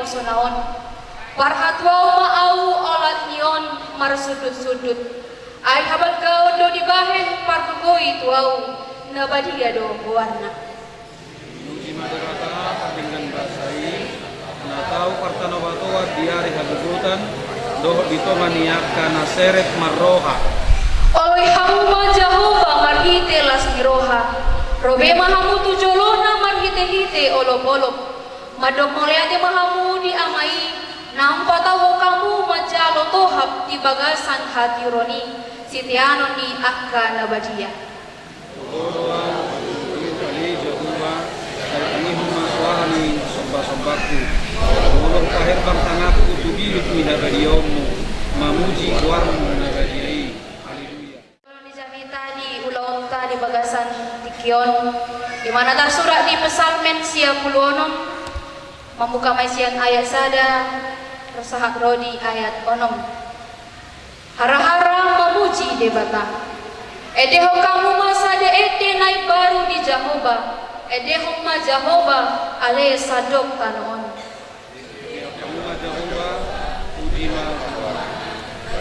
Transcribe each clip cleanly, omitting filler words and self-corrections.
sonaon. Parhatwau maau olat nion marsudut-sudut. Ay habal kau do dibahen parkugoi tuau nabadia do warna. Nuji madarata dengan basai natau partanawatua diari hagugutan doh ditomaniak kana seret marroha. Oloi hamu Jehova marhite las miroha. Robe mahamu tujolona marhite-hite olop-olop. Madok moleate mahamu di amai. Nampak tahu kamu majalo tohab di bagasan hati roni. Sitiano ni akka nabadia. Doa kali Jehova ini maswahani sobat-sobatku. Ulung kahir bang tangaku tubilut minabadiomu. Mamuji warmu nabadiai. Tadi ulang tadi bagasan tikion di mana tersurat di pesalmen sia puluonom membuka maisian ayat sada resahat rodi ayat onom hara-hara memuji debata edeho kamu masa de ete naik baru di Jahoba edeho ma Jahoba ale sadok tanon kamu ma Jahoba puji ma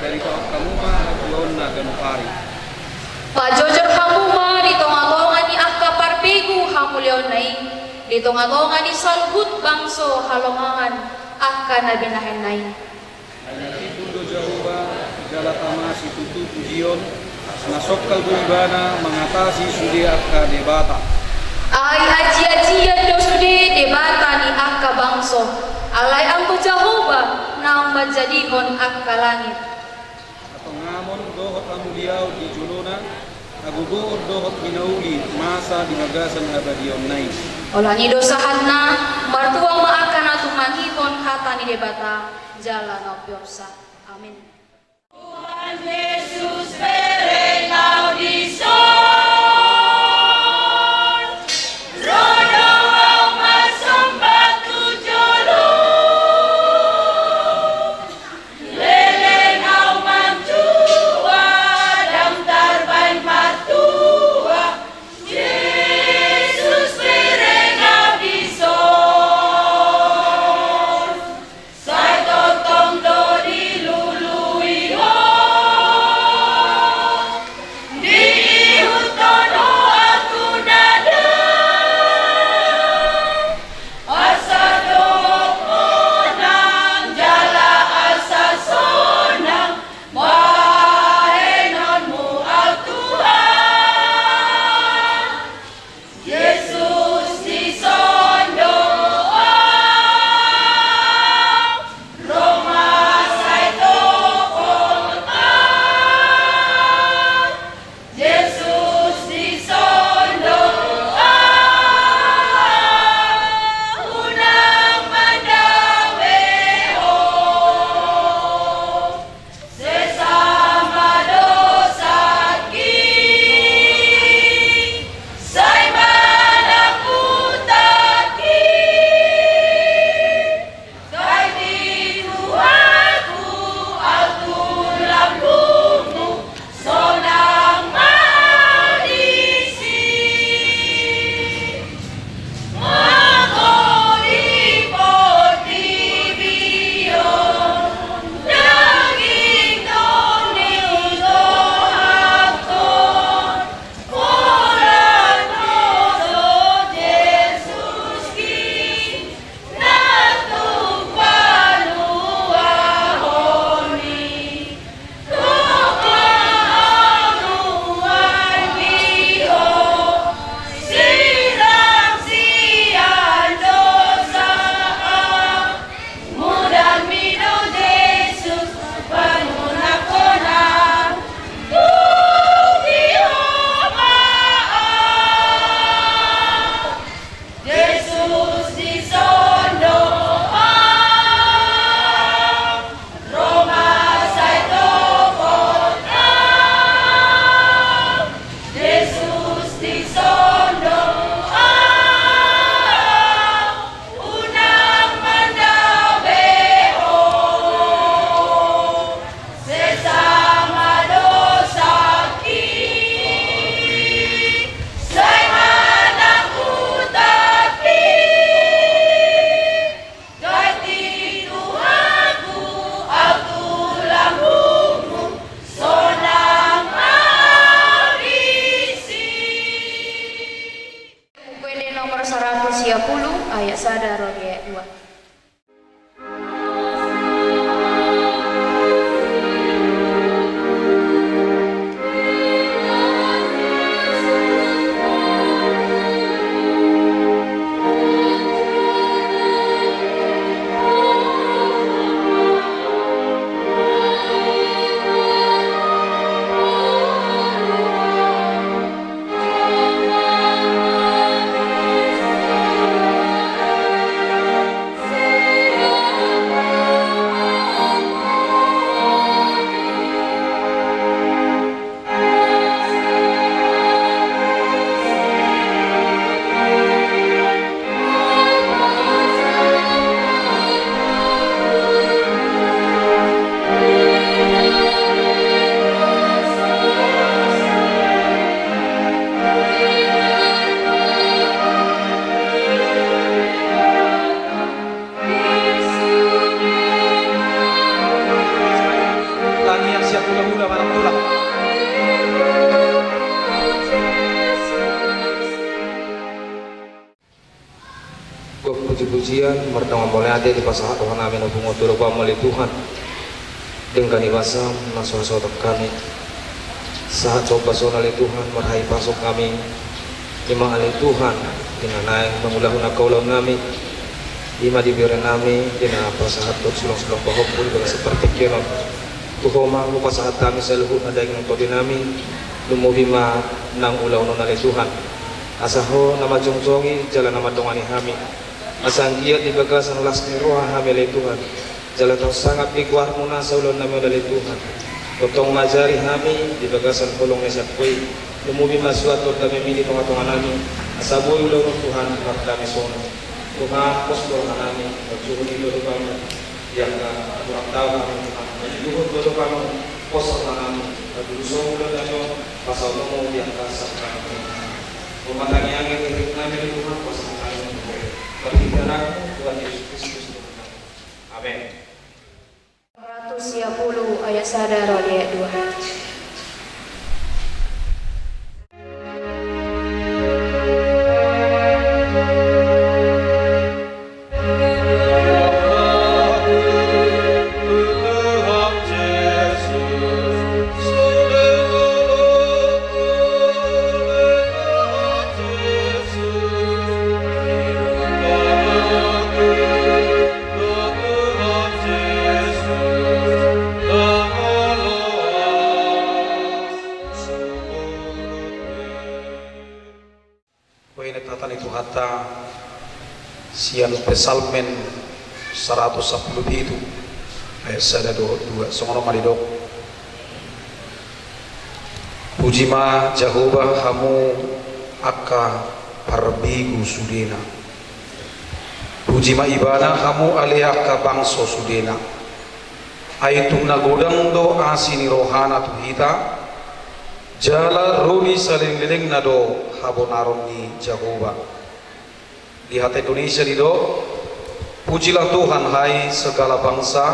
dari kamu ma Aglona ganupari. Pak Jojor hamu ma di tonga-tonga ni akka parpegu hamu leon nai di tonga-tonga ni salhut bangso halongangan akka nabinahen nai. Tundo Jahoba jalatama si tutu pujion nasokal buibana mengatasi sude akka debata. Ay aji-ajian do sude debata ni akka bangso alai angko Jahoba na majadihon akka langit. Atau ngamon dohot amuliau di julona agugur dohot minauli masa di magasan abadion nai. Olangi dosahatna martua maakan atu manghihon hata ni debata jalan opyorsa. Amin. Tuhan Yesus berenau di sorga. Sai totong do di lului ho Ayasada Rodia 2. Puji-pujian bertemu boleh ada di pasal Tuhan amin hubungan turut pamali Tuhan dengan ibasam nasor kami saat coba sonali Tuhan merhai pasok kami lima alih Tuhan dengan naik mengulah-ulah kaulah kami lima diberi kami dengan pasahat sulung-sulung bahopun dengan seperti kiamat Tuhoma pasahat kami selalu ada yang nonton kami lumubima nang ulah nonali Tuhan asaho nama jongjongi jalan nama dongani kami asang giat di bagasan lasni roha hamil Tuhan jalan tau sangat dikuar munasa ulun nama dari Tuhan Totong ngajari kami di bagasan kolong nesat koi lumubi masuatur kami mini tonga-tonga nami asaboy ulun Tuhan kat kami sono Tuhan postor kami berjuhun ilo kami yang kurang tahu kami Tuhan berjuhun ilo kami postor kami berjuhun ulun kami pasal nomo yang kasar kami Pematangi angin hidup kami di Tuhan postor kami Berbicara Tuhan Yesus Kristus Tuhan kami. Amin. 110 Ayasada Rodia 2. Sian Pesalmen 110 itu ayat 1 2 songono maridok Pujima Jehovah hamu akka parbigu sudena Pujima ibana hamu ale akka bangso sudena aitung nagodang do asini rohana tuhita jala roni saling liling nado habonaron ni Jehovah lihat Indonesia itu pujilah Tuhan hai segala bangsa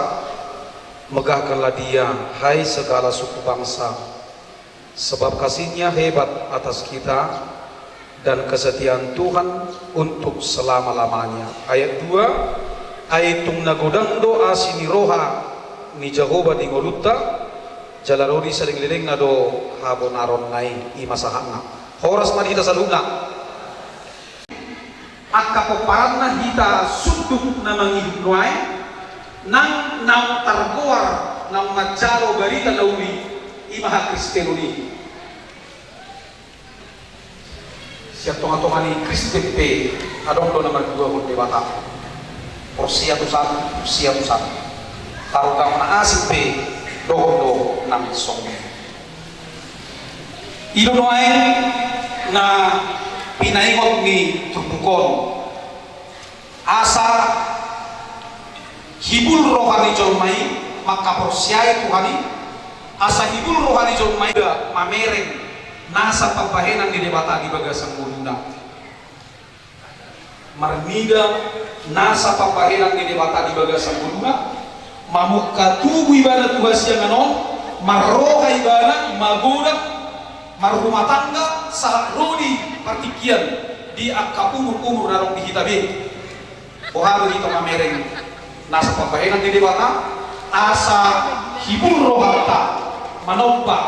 megahkanlah dia hai segala suku bangsa sebab kasihnya hebat atas kita dan kesetiaan Tuhan untuk selama-lamanya ayat 2 aitung nagodang doa sini roha ni Jehovah di ngolutta jalarodi saling liling nado habonaron nai imasahana horas madita saluna akka peparatna hita suduk na mangidnuay nang naung targoar nang majalo barita lauli imaha Kristeno ni siap tonga-tonga ni Kristen pe adong do nama dua mo debata porsia tu satu taruh kang na asik pe do nang song idonoay na pinaingot ni Trupukon asa hibul rohani jolmai maka porsiai Tuhani asa hibul rohani jolmai mamereng nasa pagbahenan di debata di bagasang muluna marnida nasa pagbahenan di debata di bagasang muluna mamukka tubuh ibadah Tuhan siang anon marroha ibadah magoda marumah tangga sahak rodi partikian di angka umur narong dihitabe Buhado dito mamereng nasa pagbahinan di debata asa hibur rohata manompa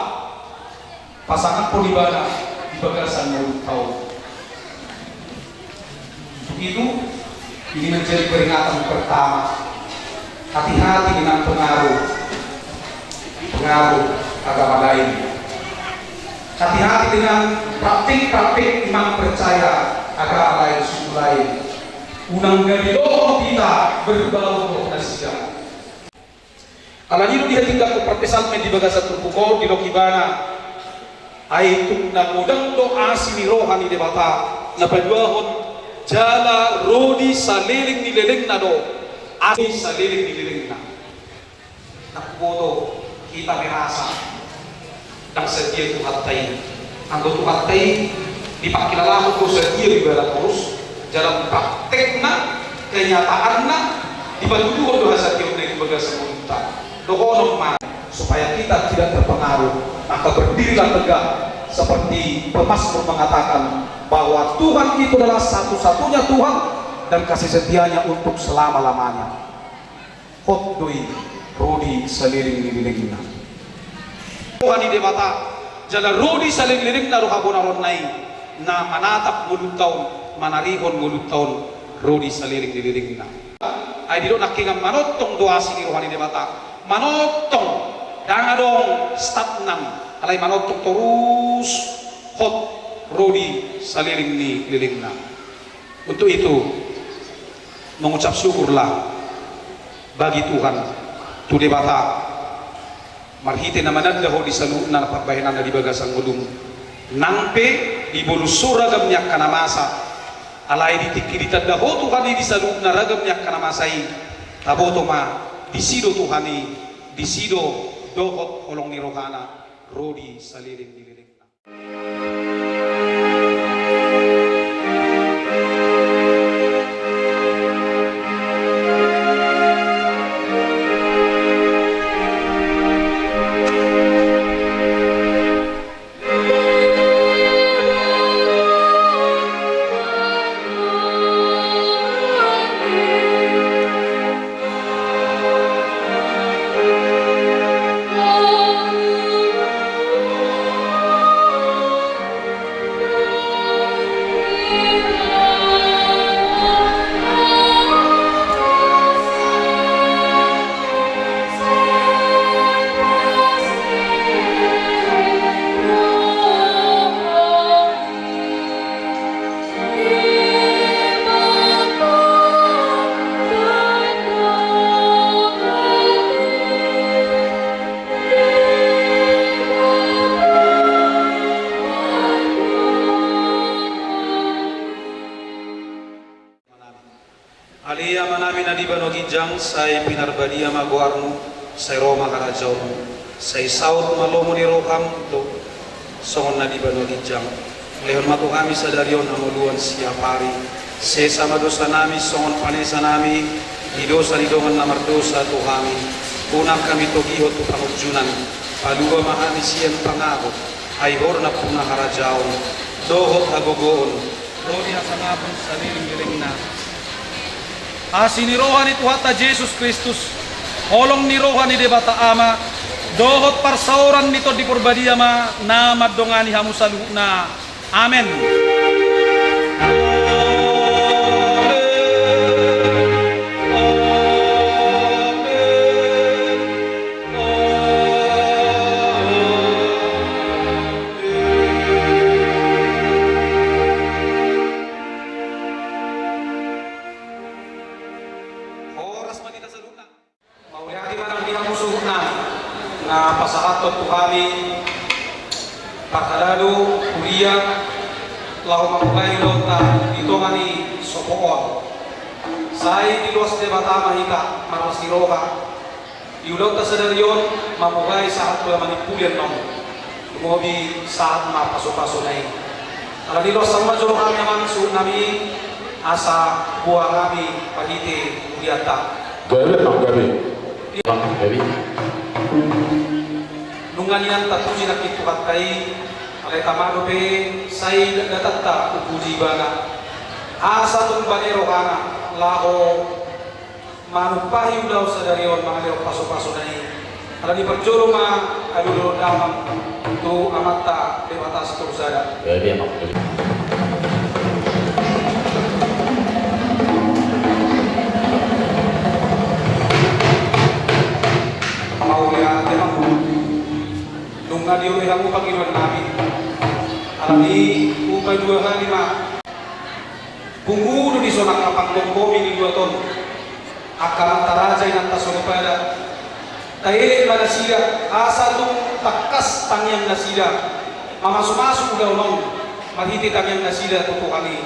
pasangan polibana di bagasan mulut tahun. Untuk itu ini menjadi peringatan pertama. Hati-hati dengan pengaruh agama lain. Hati-hati dengan praktik-praktik iman percaya agama lain, suku lain. Unang gabi doa kita berbau doa nasihat. Alanino dihatindak ko partesan men di bagasa turpuko di lokibana ay na mudang doa sinirohan ni debata na paduahon jala rodi saliling nilileng na do asi saliling nilileng na nakboto kita merasa ang setia itu hatay ang itu hatay dipakilala ko setia di bala terus dalam praktek na kenyataan na dipaduduhan doa setia na bagasa munta dokonom man supaya kita tidak terpengaruh, maka berdirilah tegak seperti pemazmur mengatakan bahwa Tuhan itu adalah satu-satunya Tuhan dan kasih setianya untuk selama-lamanya. Hotdoi rodi saliring-liringna. Tuhan di debata jala rodi saliring-liringna rohabonaron nai na manatap mulut tahun manarihon mulut tahun rodi saliring-liringna. Ay dito nakingang manotong doa sini rohani debata manotong dangadong statnam alay manotong terus hot rodi saliring ni lilingna. Untuk itu mengucap syukurlah bagi Tuhan tu debata marhite na managdaho di saluna na pagbahinan na di bagasang gudum nangpe di bulusur ragam niya kanamasa alay ditikiritan daho Tuhan di saluna ragam niya kanamasay taboto ma disido Tuhani, disido dohot olong ni rohana, rodi saliring niliring na. Alia manami na di banogijang say pinarbadia maguarno say Roma karajawno say saut malomo ni roham do songon na di banogijang lehon matu kami sa darion amuluan siap hari say sama dosa nami songon panesa nami di dosa di dongan namar dosa tu kami punang kami togihot tu pangurjunan paluwa mahami siyan pangako ay horna punah harajawon dohot hagogoon rodi hasangapon sa liling-liling na asinirohan itu hatta Yesus Kristus holong nirohan ni debata ama dohot parsauran nito di purbadia ma na madongani hamusalu na amen. Na pasahatot tu kami pakadado kuliah lau mamulai lota dito ngani sopoon say di luas de bata mahika maros ni roha diulog ta sa darion mamulai saat pula manipulian nom tumobi saat mapaso-paso nai ala di luas sama joro kami aman su nami asa buah kami pagite kuliata gabi nunganian tatuji nak itu katai alai tamado pe sai datatta upuji bana asa tun bane rohana lao manupahi daw sa darion mga leo paso-paso na ni ala di perjolo ma alulo damang tu amata de batas tu sada mau ya demang nunga di ulo yang Panginoon namin alam ni upay 2 hari ma punguno di zona kapang komi ni 2 ton akan tarajay ng tasuripada tayo na sila asa itong takas tangyang na sila mamasumasok daw nung mahiti tangyang na sila tuto kami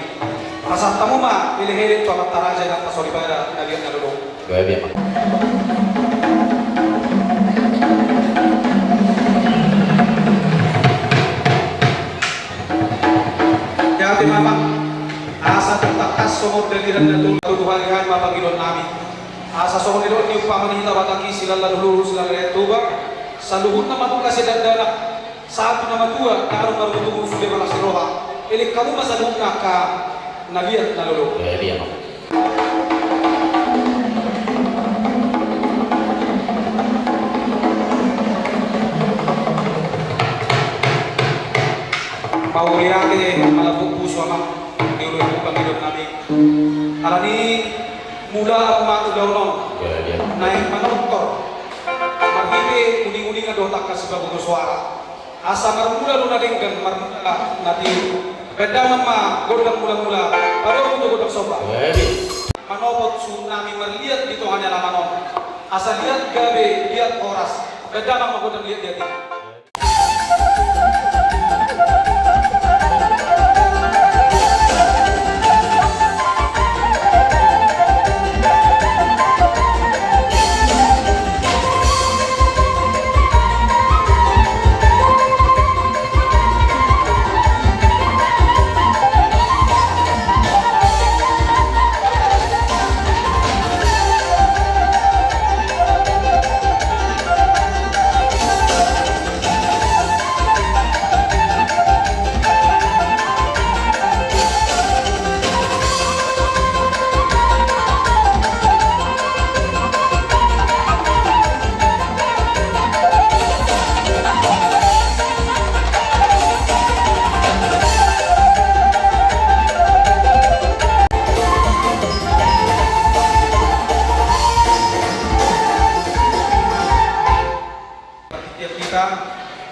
asa tamo ma pilihirit pa tarajay ng tasuripada naliyan na lulong kaya mama asa itong takas sumod daliran na tutuhalihan mga Panginoon namin asa sohon nilo ni pamanita bataki sila lalu sila retuba sa luhut na matuka si dadana sa ato na matua karon marutungo suli wala si roha ili kamu masalung na ka naliyat na lolo Pauliyake malabog puso amang diulo yung Panginoon namin alani mula ako matudaw nung naing manoktor maghibi uling-uling nga dotak ka sa bago suara asa marmula lo na dinggan marmula nati bedaman ma godang mula-mula pada mo godang soba manopot su nami marliat dito hanya lamanon asa liat gabe liat oras bedaman ma godang liat liat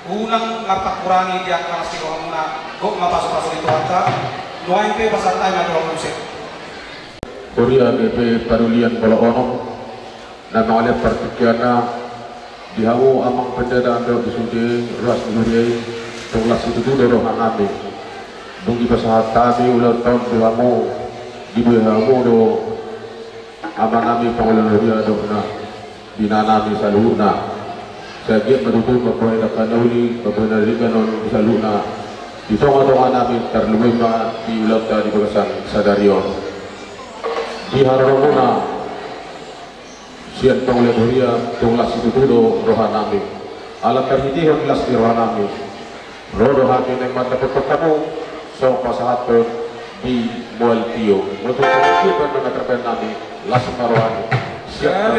unang napakurangi di akal si rohang na kok mapasok-pasok itu ata nuain pe pasatay na doang musik Korea BP parulian bola onong na mengalir partikiana dihamu amang pendada anda disudi ras nuriai tunglas itu tu rohang nabi bungi pasahat tabi ulang tahun dihamu dihamu do amang nabi pangulan nuria do na binanami saluna saya giat menutup mempunyai kanuli mempunyai kanon saluna di tonga-tonga namin terlebih di ulang di bagasan sadarion di haramuna sian pangulai huria tunglas itu tudo rohan namin alat terhitihan kelas di rohan namin rodo hati yang mata bertemu so pasahat di mual tio untuk mengucapkan dengan terpen namin las marohani sian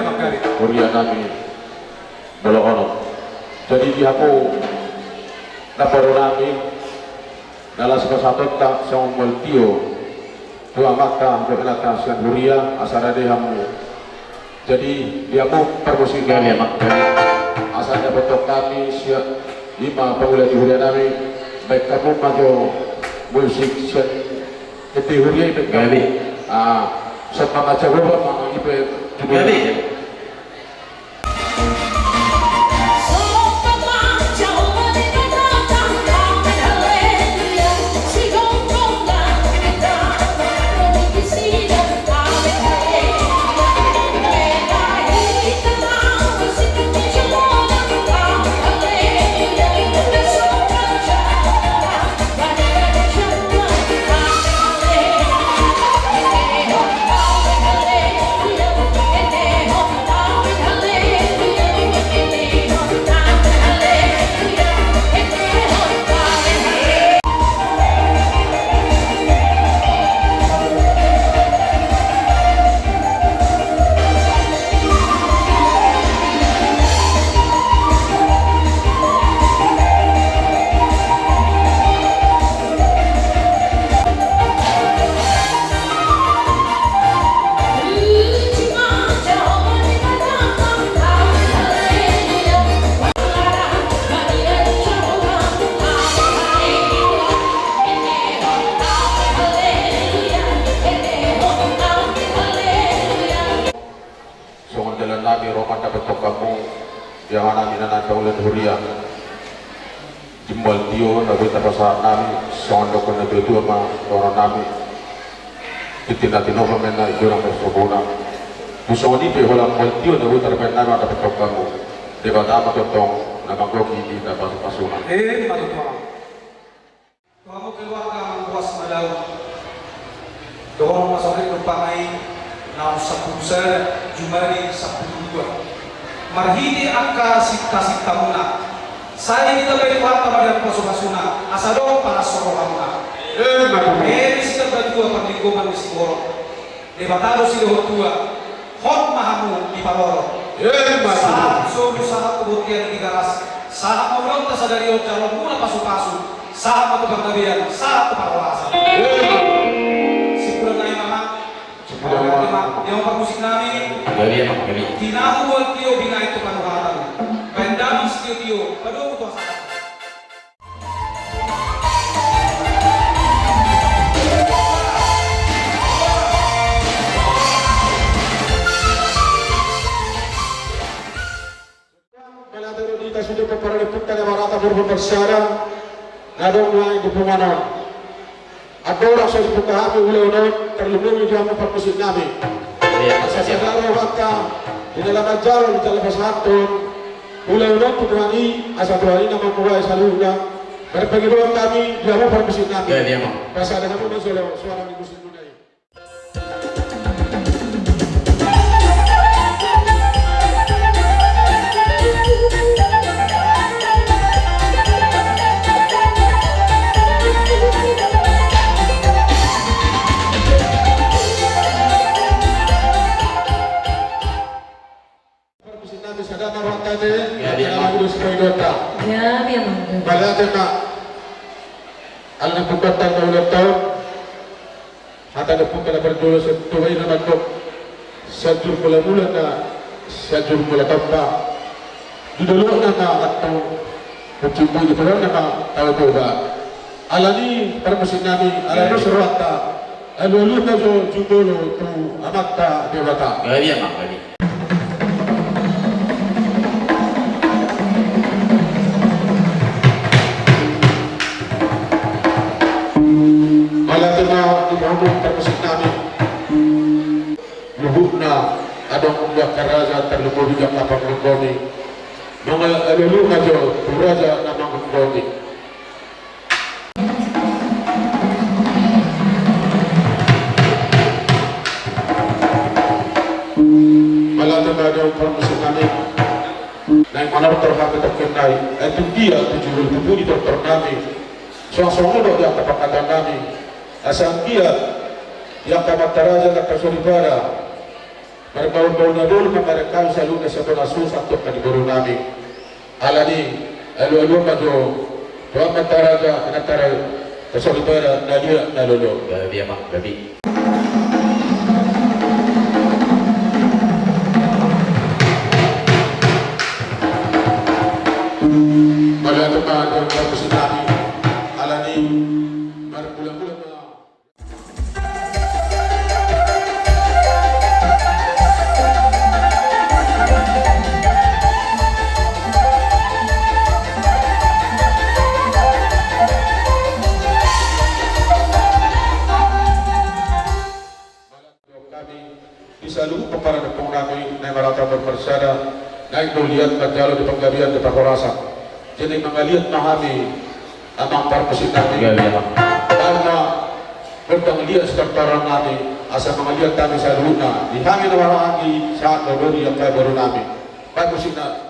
huria namin bolo ono jadi di aku naparo namin dalam satu tak sang multio tua maka berkata sian huria asara dehamu jadi di aku permusikan ya mak asalnya betul kami siap 5 pangulai di huria namin baik kamu maju musik sian keti huria baik kami sebab macam apa mak ipe kami Oh yang anak minat kaulan huria jimbal tio na beta pasal nami sondo kena betul ma orang nami itina tinova mena jurang bersobona busoni pe hola mal tio na beta mena na dapat kamu debat apa totong na manggoki di dapat pasuna Matutuang. Kamu keluarga mangkuas malau. Doang masakit berpangai na sa Jumari 12. Marhini akka kasih tamuna. Saya kita beri warta pada pasuna. Asado para sorohamuna. Sita berdua perlingkungan di Siboro. Debatado si tua. Hot mahamu di Paloro. Saat solu saat kebutian di garas. Saat memelontas sadari calon mula pasu-pasu. Saat matu pertabian. Saat keparwalasan. Sipurang mama. Yang permusik nami. Tinahu buat tio bina itu panuhatan. Bandami tio. Aduh kuasa. Kita sudah memperoleh punta yang merata berbersara nadong lain di pemana ada orang saya dibuka hati oleh orang terlebih dia mempermusik nami sesedara waktu di dalam ajar di dalam satu oleh orang putrani asal Tuhan nama mulai selalunya berbagi doang kami dia mempermusik nami pasal ada kamu suara di musik dunia. Ya, memang. Balatin na al napukatan na ulang taon at napunta na berdulo sa tuway na nagko sa mula-mula na sa mula-tamba didulo na at kutsimbo dito na tao ba alani permusin namin alani surata alulu na so judolo tu amatta dewata Malatena dibangun termusik namin luhut na adong umbak karaza terlebih yang kapag menggoni mga alulu na jo turaja na mga menggoni Malatena adong termusik namin na yung manar terhadap terkenai itu dia tujuh di dokter namin soang-soang udah yang kapag namin asal dia yang kamat teraja na kasolibara mereka na dulu mereka selalu nasa nasus atau kaniburu nami alani alu-alu majo kamat teraja na kasolibara na dia na lolo dia mak babi malah teman kampus nami alani berbulan-bulan selalu para nepung kami na marata berpersada na lihat majalo di penggabian di Pakorasa jadi mengaliat kami amang parmusin kami karena bertang lihat sekarang kami asal mengaliat kami selalu na dihangin orang lagi saat berberi yang kaya baru kami parmusin kami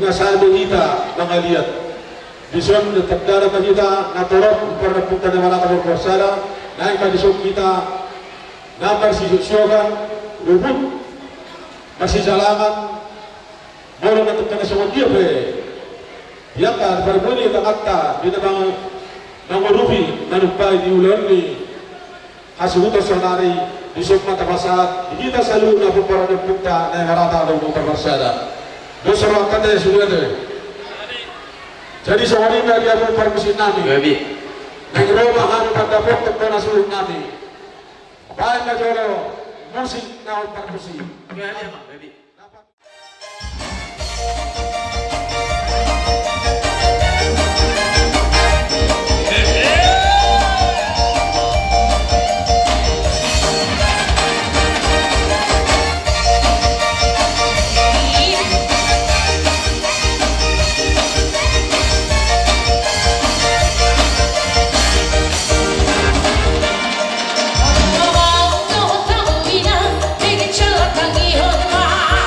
Inasado kita mga liat. Bison na tagdara pa kita naturot para punta na malaka ng korsada. Na ikadisok kita namar si Syogan lubut masih jalangan mula na tagdara sa mga dia pe. Yaka berbunyi kata di bang nangurupi nanupay di ulan ni hasuto sonari di sukma tapasat kita selalu na para punta na harata ng korsada. Dosa kata sudah tu. Jadi sehari ini dia pun permisi nami. Gabi. Mengroba kami pada pokok tanah sulung nami. Baik majoro musik naon permisi. Gabi mah, gabi. Mau tahu ina, bikin celaka ngihon mah.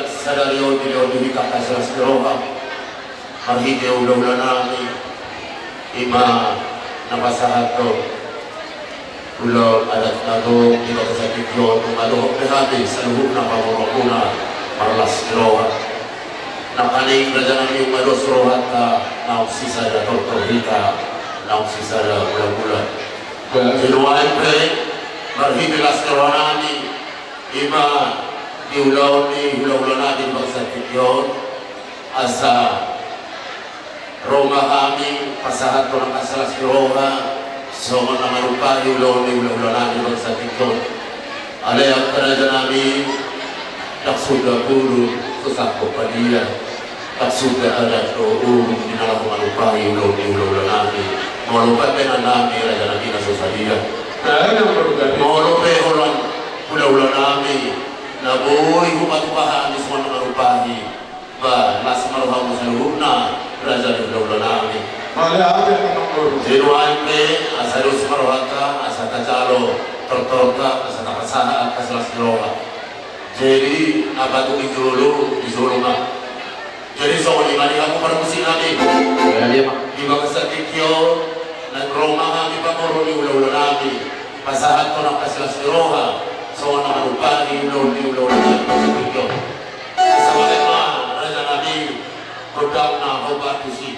at sadario di kakasas geroha marhite ulah-ulah nami ima napasahat ko ulah adat nato di kakasakit yun umalo behati sa luhuk na pamurokuna marlas geroha nakaning raja nami umados rohat ka nausisa da tortorita nausisa da ulah-ulah sinuwain pre marhite las geroha nami ima diulau natin magsakit yun asa Roma kami pasahat ko ng kasalas ni Roma so naman pa diulau natin magsakit yun alayang kanaja namin taksuda puro susako pa niya taksuda adat doon dinalang malupa diulau natin malupa na namin raja namin na susaliya malupa ulah-ulah namin naboy humatupahan di semua marupahi ba nas maruhamu saluhna raja di ulah namin jiruan pe asadus maruhata asata jalo tortorta asata pasaha kasalas geroha jadi abatu izulunga jadi soal imani aku pada musim nabi di bangsa tikyo dan Roma kami pamoro di ulah nabi pasahat ko ng kasalas geroha so nakarupani ulo natin sa mga raja natin product na hobat isi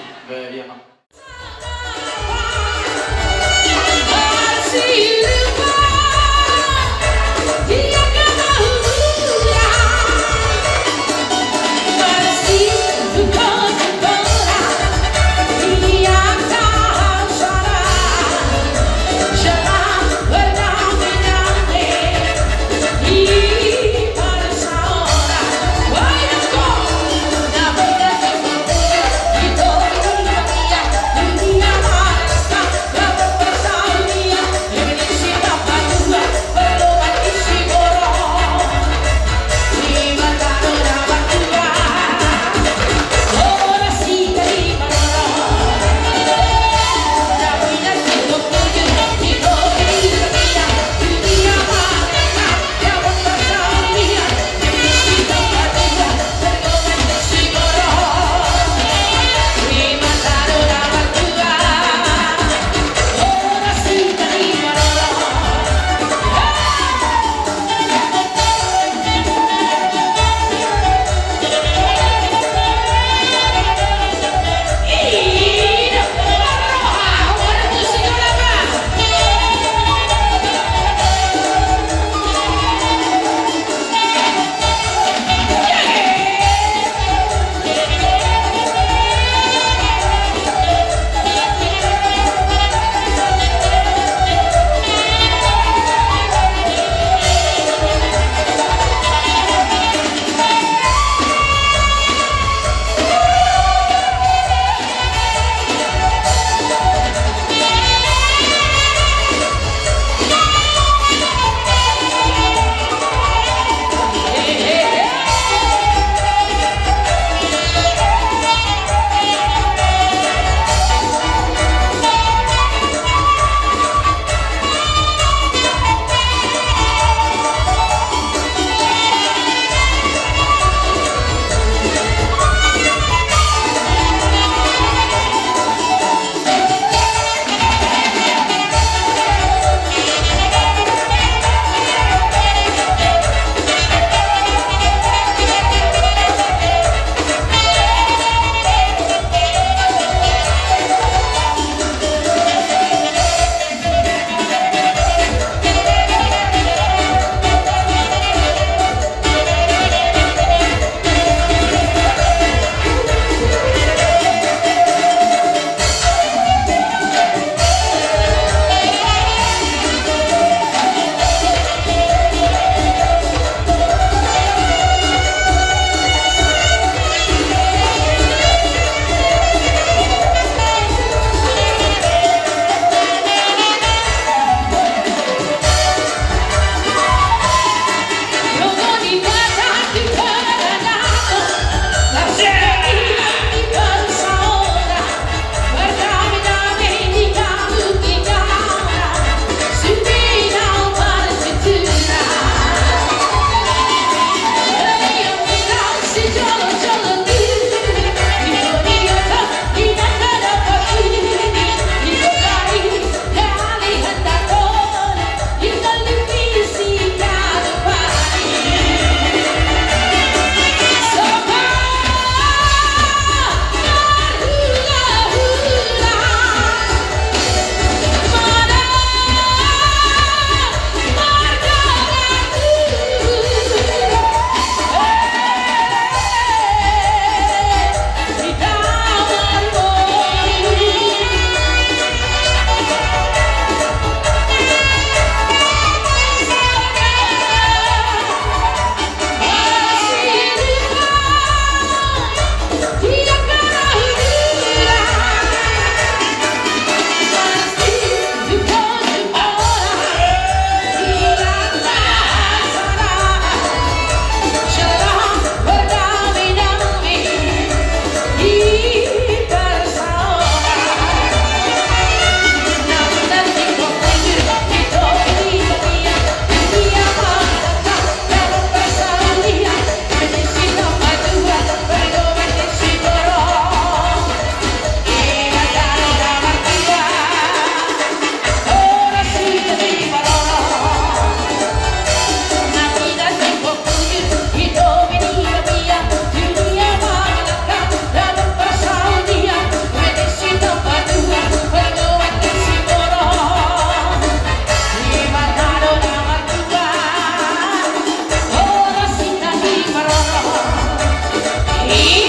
Ini